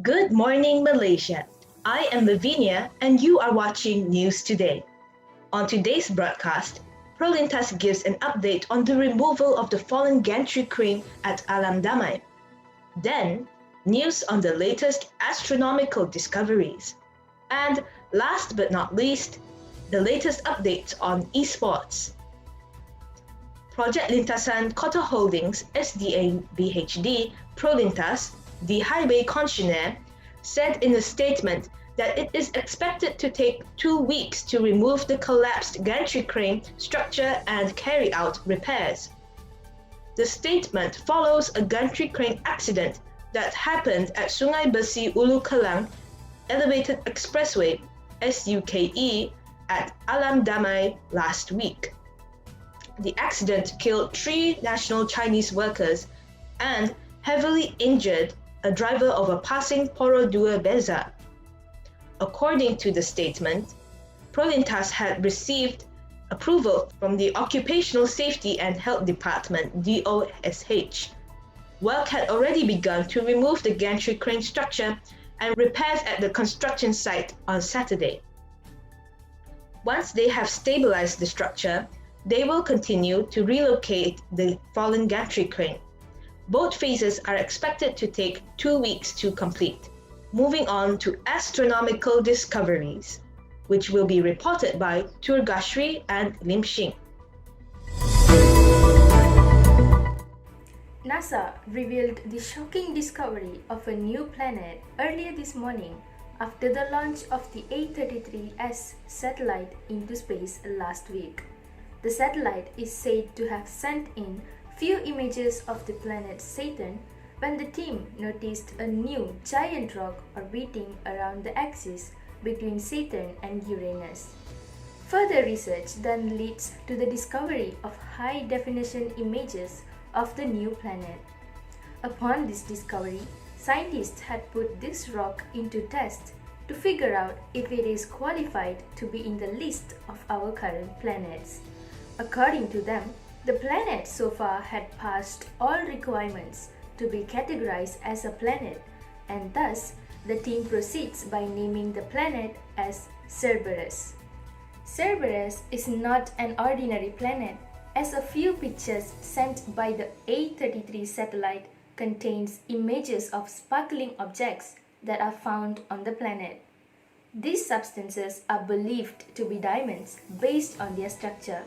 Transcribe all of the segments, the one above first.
Good morning, Malaysia. I am Lavinia, and you are watching News Today. On today's broadcast, Prolintas gives an update on the removal of the fallen gantry crane at Alam Damai. Then, news on the latest astronomical discoveries. And last but not least, the latest updates on esports. Project Lintasan Kota Holdings SDA BHD Prolintas, the highway concessionaire, said in a statement that it is expected to take 2 weeks to remove the collapsed gantry crane structure and carry out repairs. The statement follows a gantry crane accident that happened at Sungai Besi Ulu Kelang Elevated Expressway SUKE at Alam Damai last week. The accident killed 3 national Chinese workers and heavily injured a driver of a passing Poro Dua Beza. According to the statement, Prolintas had received approval from the Occupational Safety and Health Department DOSH. Work had already begun to remove the gantry crane structure and repairs at the construction site on Saturday. Once they have stabilized the structure, they will continue to relocate the fallen gantry crane. Both phases are expected to take 2 weeks to complete. Moving on to astronomical discoveries, which will be reported by Turgashri and Lim Xing. NASA revealed the shocking discovery of a new planet earlier this morning after the launch of the A33S satellite into space last week. The satellite is said to have sent in few images of the planet Saturn when the team noticed a new giant rock orbiting around the axis between Saturn and Uranus. Further research then leads to the discovery of high-definition images of the new planet. Upon this discovery, scientists had put this rock into test to figure out if it is qualified to be in the list of our current planets. According to them, the planet so far had passed all requirements to be categorized as a planet, and thus the team proceeds by naming the planet as Cerberus. Cerberus is not an ordinary planet, as a few pictures sent by the A33 satellite contains images of sparkling objects that are found on the planet. These substances are believed to be diamonds based on their structure.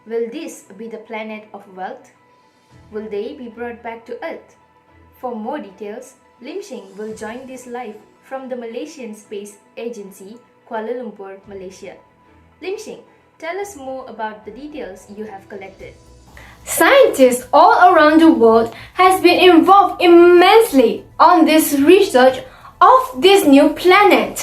Will this be the planet of wealth? Will they be brought back to Earth? For more details, Lim Xing will join this live from the Malaysian Space Agency, Kuala Lumpur, Malaysia. Lim Xing, tell us more about the details you have collected. Scientists all around the world has been involved immensely on this research of this new planet.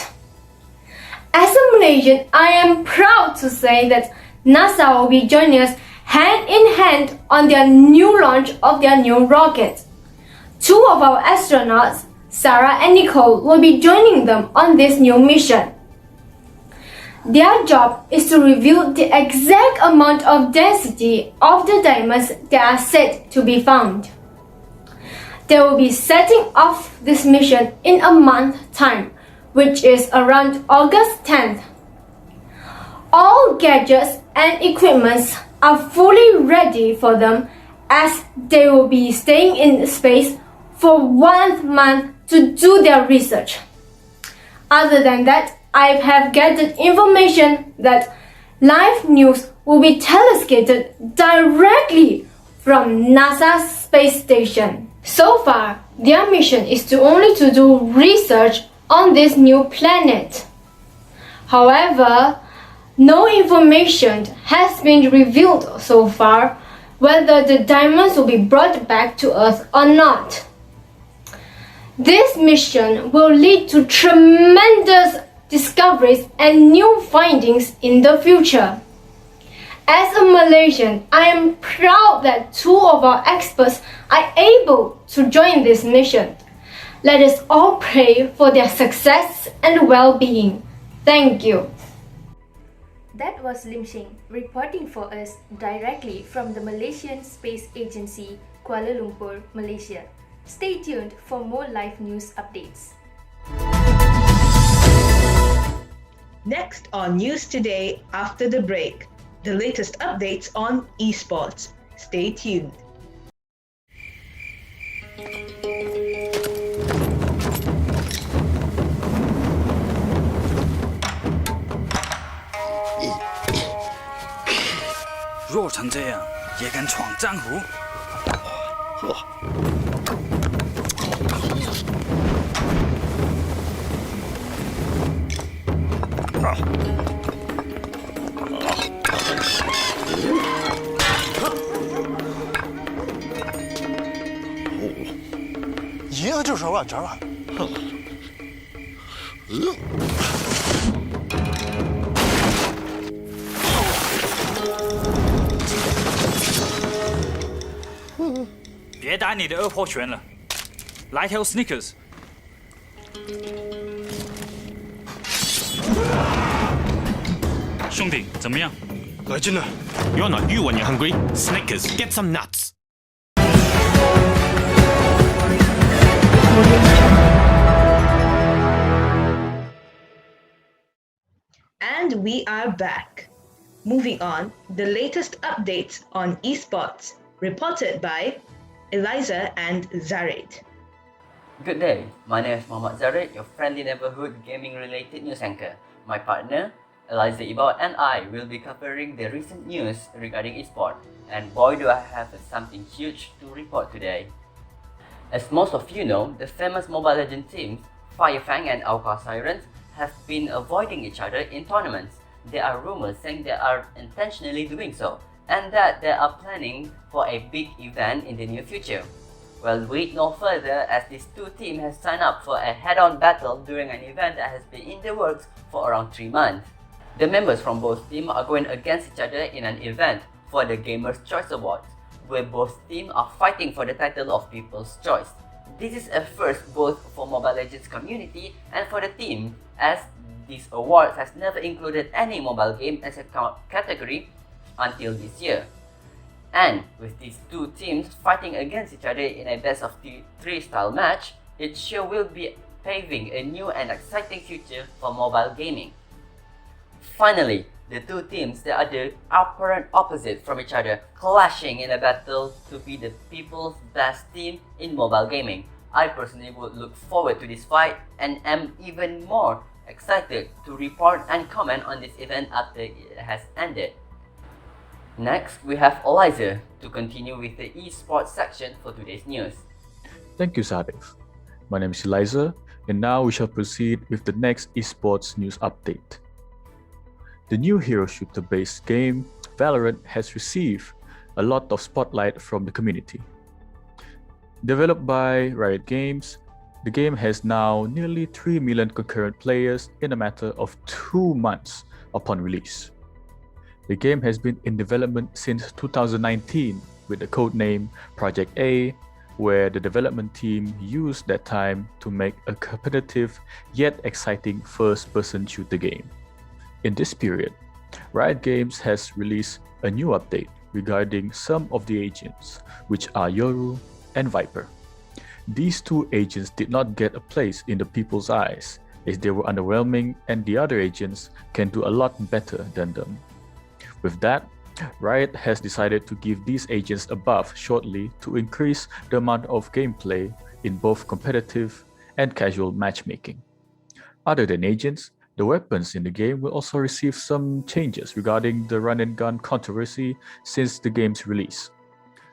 As a Malaysian, I am proud to say that NASA will be joining us hand in hand on their new launch of their new rocket. 2 of our astronauts, Sarah and Nicole, will be joining them on this new mission. Their job is to reveal the exact amount of density of the diamonds that are said to be found. They will be setting off this mission in a month's time, which is around August 10th. All gadgets and equipments are fully ready for them, as they will be staying in space for 1 month to do their research. Other than that, I have gathered information that live news will be teleskated directly from NASA's space station. So far, their mission is only to do research on this new planet. However, no information has been revealed so far whether the diamonds will be brought back to Earth or not. This mission will lead to tremendous discoveries and new findings in the future. As a Malaysian, I am proud that 2 of our experts are able to join this mission. Let us all pray for their success and well-being. Thank you. That was Lim Xing reporting for us directly from the Malaysian Space Agency, Kuala Lumpur, Malaysia. Stay tuned for more live news updates. Next on News Today after the break, the latest updates on esports. Stay tuned. "弱成这样也敢闯江湖？一个就是万折了。别打你的二破拳了，来条 Snickers。兄弟，怎么样？来劲了！ You're not you when you're hungry. Snickers, get some nuts. And we are back. Moving on, the latest updates on esports, reported by Eliza and Zarid. Good day, my name is Muhammad Zarid, your friendly neighborhood gaming-related news anchor. My partner, Eliza Ibao, and I will be covering the recent news regarding esports. And boy do I have something huge to report today. As most of you know, the famous Mobile Legends teams, Firefang and Auka Sirens, have been avoiding each other in tournaments. There are rumors saying they are intentionally doing so, and that they are planning for a big event in the near future. Well, wait no further, as these two teams have signed up for a head-on battle during an event that has been in the works for around 3 months. The members from both teams are going against each other in an event for the Gamers' Choice Awards, where both teams are fighting for the title of People's Choice. This is a first both for Mobile Legends community and for the team, as this award has never included any mobile game as a category until this year. And with these two teams fighting against each other in a best of 3 style match, it sure will be paving a new and exciting future for mobile gaming. Finally, the two teams that are the apparent opposite from each other clashing in a battle to be the people's best team in mobile gaming. I personally would look forward to this fight and am even more excited to report and comment on this event after it has ended. Next, we have Eliza to continue with the esports section for today's news. Thank you, Sadif. My name is Eliza, and now we shall proceed with the next esports news update. The new hero shooter-based game, Valorant, has received a lot of spotlight from the community. Developed by Riot Games, the game has now nearly 3 million concurrent players in a matter of 2 months upon release. The game has been in development since 2019 with the codename Project A, where the development team used that time to make a competitive yet exciting first-person shooter game. In this period, Riot Games has released a new update regarding some of the agents, which are Yoru and Viper. These two agents did not get a place in the people's eyes, as they were underwhelming and the other agents can do a lot better than them. With that, Riot has decided to give these agents a buff shortly to increase the amount of gameplay in both competitive and casual matchmaking. Other than agents, the weapons in the game will also receive some changes regarding the run and gun controversy since the game's release.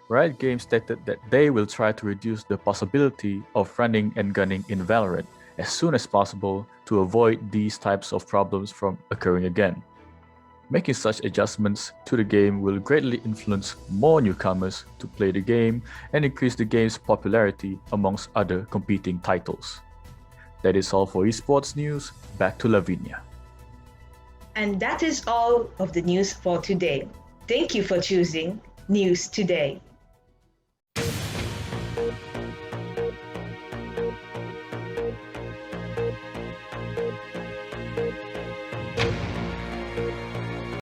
Riot Games stated that they will try to reduce the possibility of running and gunning in Valorant as soon as possible to avoid these types of problems from occurring again. Making such adjustments to the game will greatly influence more newcomers to play the game and increase the game's popularity amongst other competing titles. That is all for esports news. Back to Lavinia. And that is all of the news for today. Thank you for choosing News Today.